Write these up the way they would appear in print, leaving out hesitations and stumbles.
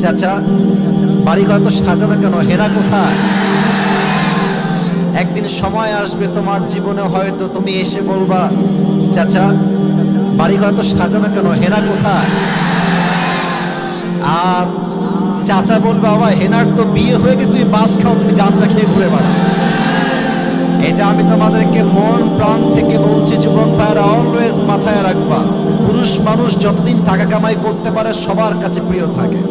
চাচা বাড়িঘর তো সাজানো কেন, হেনা কোথায়? একদিন সময় আসবে তোমার জীবনে, হয়তো তুমি এসে বলবা চাচা বাড়িঘর তো সাজানো কেন, হেনা কোথায়? আর চাচা বলবে বাবা হেনার তো বিয়ে হয়ে গেছে, তুমি বাস খাও, তুমি গাঁজা খেয়ে ঘুরে বেড়াও। এটা আমি তোমাদেরকে মন প্রাণ থেকে বলছি যুবক ভাইরা, অলওয়েজ মাথায় রাখবা, পুরুষ মানুষ যতদিন টাকা কামাই করতে পারে সবার কাছে প্রিয় থাকে,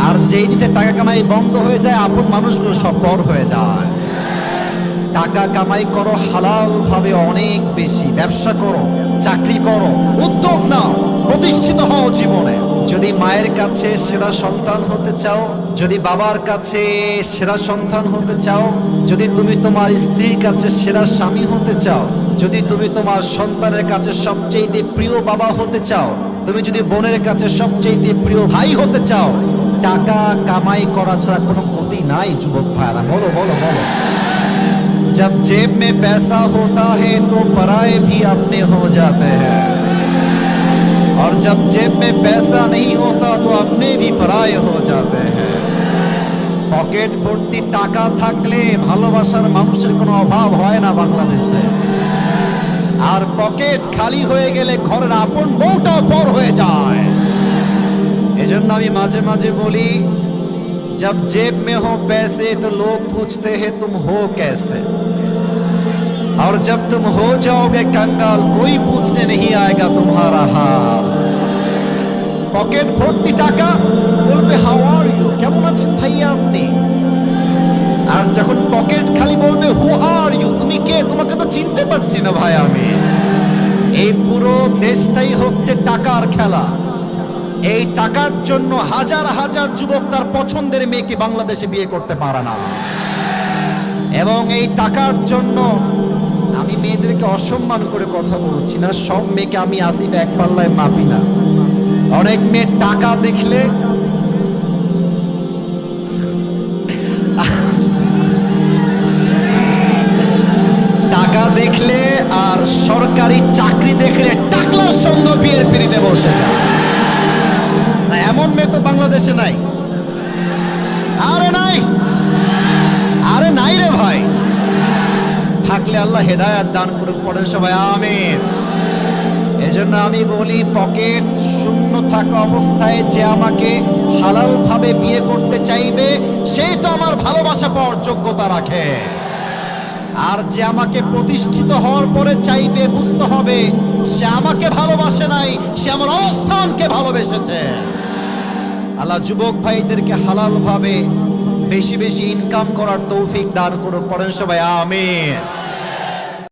আর যেই দিকে টাকা কামাই বন্ধ হয়ে যায় আপন মানুষগুলো সব পর হয়ে যায়। টাকা কামাই করো হালাল ভাবে, অনেক বেশি ব্যবসা করো, চাকরি করো, উদ্যোগ নাও, প্রতিষ্ঠিত হও জীবনে। যদি মায়ের কাছে সেরা সন্তান হতে চাও, যদি বাবার কাছে সেরা সন্তান হতে চাও, যদি তুমি তোমার স্ত্রীর কাছে সেরা স্বামী হতে চাও, যদি তুমি তোমার সন্তানের কাছে সবচেয়ে প্রিয় বাবা হতে চাও, তুমি যদি বোনের কাছে সবচেয়ে প্রিয় ভাই হতে চাও, টাকা কামাই করা ছাড়া কোনো গতি নাই যুবক ভাইরা। বলো বলো বলো। जब जेब में पैसा होता है तो पराए भी अपने हो जाते हैं, और जब जेब में पैसा नहीं होता तो अपने भी पराए हो जाते हैं। পকেট ভর্তি টাকা থাকলে ভালোবাসার মানুষের কোনো অভাব হয় না বাংলাদেশে, আর পকেট খালি হয়ে গেলে ঘরের আপন বউটাও পর হয়ে যায়। এজন্য আমি মাঝে মাঝে বলি, जब जेब में हो पैसे तो लोग पूछते हैं तुम हो कैसे, और जब तुम हो जाओगे कंगाल कोई पूछने नहीं आएगा तुम्हारा हाल। পকেট ভর্তি টাকা, বলবে হাউ আর ইউ, কেমন আছেন ভাইয়া আপনি, আর যখন পকেট খালি বলবে হু আর ইউ, তুমি কে, তোমাকে তো চিনতে পারছি না ভাই আমি। এই পুরো দেশটাই হচ্ছে টাকার খেলা। এই টাকার জন্য হাজার হাজার যুবক তার পছন্দের মেয়েকে বাংলাদেশে বিয়ে করতে পারে না, এবং এই টাকার জন্য আমি মেয়েদেরকে অসম্মান করে কথা বলছি না, সব মেয়েকে আমি আসিফ এক পাল্লায় মাপি না। অনেক মেয়ে টাকা দেখলে টাকা দেখলে আর সরকারি চাকরি দেখলে টাকলার সঙ্গে বিয়ের পিড়িতে বসে যায়। না এমন মেয়ে তো বাংলাদেশে নাই। আরে নাই, আরে নাই রে ভাই। থাকলে আল্লাহ হেদায়েত দান করুক, পড়েন সবাই আমিন। এজন্য আমি বলি, পকেট শূন্য থাকা অবস্থায় যে আমাকে হালাল ভাবে বিয়ে করতে চাইবে সেই তো আমার ভালোবাসা পাওয়ার যোগ্যতা রাখে, আর যে আমাকে প্রতিষ্ঠিত হওয়ার পরে চাইবে বুঝতে হবে সে আমাকে ভালোবাসে নাই, সে আমার অবস্থানকে ভালোবেসেছে। আল্লাহ যুবক ভাইদেরকে হালাল ভাবে বেশি বেশি ইনকাম করার তৌফিক দান করুক, পড়েন সবাই আমিন।